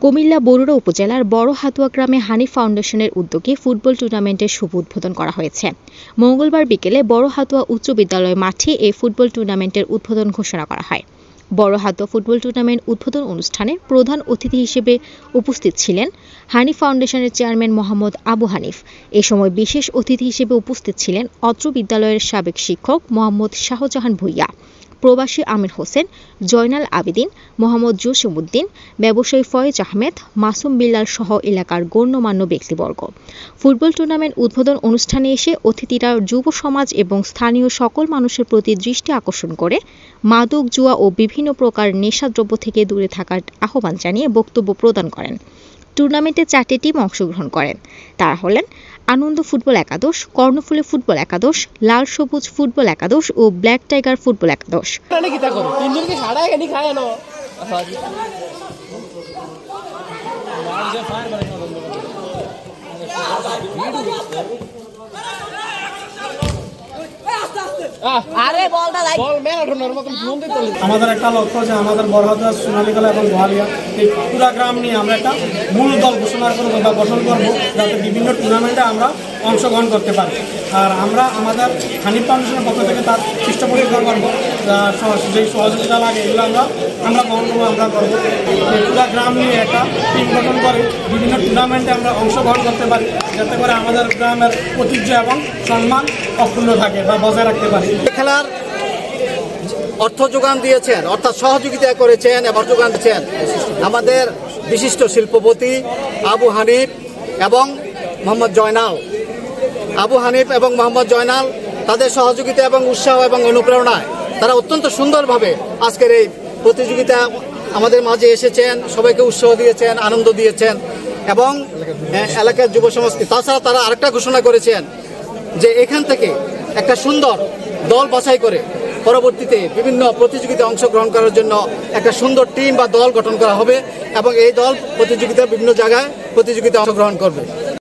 কুমিল্লা বরুড়া উপজেলার বড় হাতুয়া গ্রামে হানিফ ফাউন্ডেশনের উদ্যোগে ফুটবল টুর্নামেন্টের শুভ উদ্বোধন করা হয়েছে। মঙ্গলবার বিকেলে বড় হাতুয়া উচ্চ বিদ্যালয় মাঠে এই ফুটবল টুর্নামেন্টের উদ্বোধন ঘোষণা করা হয়। বড় হাতুয়া ফুটবল টুর্নামেন্ট উদ্বোধন অনুষ্ঠানে প্রধান অতিথি হিসেবে উপস্থিত ছিলেন হানিফ ফাউন্ডেশনের চেয়ারম্যান মোহাম্মদ আবু হানিফ। এ সময় বিশেষ অতিথি হিসেবে উপস্থিত ছিলেন অত্র বিদ্যালয়ের সাবেক শিক্ষক মোহাম্মদ শাহজাহান ভূঁইয়া, প্রবাসী আমির হোসেন, জয়নাল আবেদিন, মোহাম্মদ জসিমউদ্দিন, ব্যবসায়ী ফয়েজ আহমেদ, মাসুম বিল্লাল সহ এলাকার গণ্যমান্য ব্যক্তিবর্গ। ফুটবল টুর্নামেন্ট উদ্বোধন অনুষ্ঠানে এসে অতিথিরা যুব সমাজ এবং স্থানীয় সকল মানুষের প্রতি দৃষ্টি আকর্ষণ করে মাদক, জুয়া ও বিভিন্ন প্রকার নেশাদ্রব্য থেকে দূরে থাকার আহ্বান জানিয়ে বক্তব্য প্রদান করেন। টুর্নামেন্টে 4টি টিম অংশগ্রহণ করেন। তারা হলেন আনন্দ ফুটবল একাদশ, কর্ণফুলী ফুটবল একাদশ, লাল সবুজ ফুটবল একাদশ ও ব্ল্যাক টাইগার ফুটবল একাদশ। আমাদের একটা লক্ষ্য যে আমাদের বড় হাতুয়া, সোনালীকলা এবং গোয়ালিয়া এই পুরা গ্রাম নিয়ে আমরা একটা মূল দল ঘোষণা করবো বা গঠন করবো, যাতে বিভিন্ন টুর্নামেন্টে আমরা অংশগ্রহণ করতে পারি। আর আমরা আমাদের হানিফ ফাউন্ডেশনের পক্ষ থেকে তার পৃষ্ঠপোষকতা করবো, যেই সহযোগিতা লাগে এগুলো আমরা গ্রহণ করবো, আমরা করবো। পুরা গ্রাম নিয়ে একটা টিম গঠন করে বিভিন্ন টুর্নামেন্টে আমরা অংশগ্রহণ করতে পারি, যাতে করে আমাদের গ্রামের ঐতিহ্য এবং সম্মান অক্ষুণ্ণ থাকে বা বজায় রাখতে পারি। খেলার অর্থ যোগান দিয়েছেন, অর্থাৎ সহযোগিতা করেছেন এবং যোগান দিয়েছেন আমাদের বিশিষ্ট শিল্পপতি আবু হানিফ এবং মোহাম্মদ জয়নাল। আবু হানিফ এবং মোহাম্মদ জয়নাল তাদের সহযোগিতা এবং উৎসাহ এবং অনুপ্রেরণায় তারা অত্যন্ত সুন্দরভাবে আজকের এই প্রতিযোগিতা আমাদের মাঝে এসেছেন, সবাইকে উৎসাহ দিয়েছেন, আনন্দ দিয়েছেন এবং এলাকার যুব সমাজকে। তাছাড়া তারা আরেকটা ঘোষণা করেছেন যে এখান থেকে একটা সুন্দর দল বাছাই করে পরবর্তীতে বিভিন্ন প্রতিযোগিতায় অংশগ্রহণ করার জন্য একটা সুন্দর টিম বা দল গঠন করা হবে এবং এই দল প্রতিযোগিতার বিভিন্ন জায়গায় প্রতিযোগিতায় অংশগ্রহণ করবে।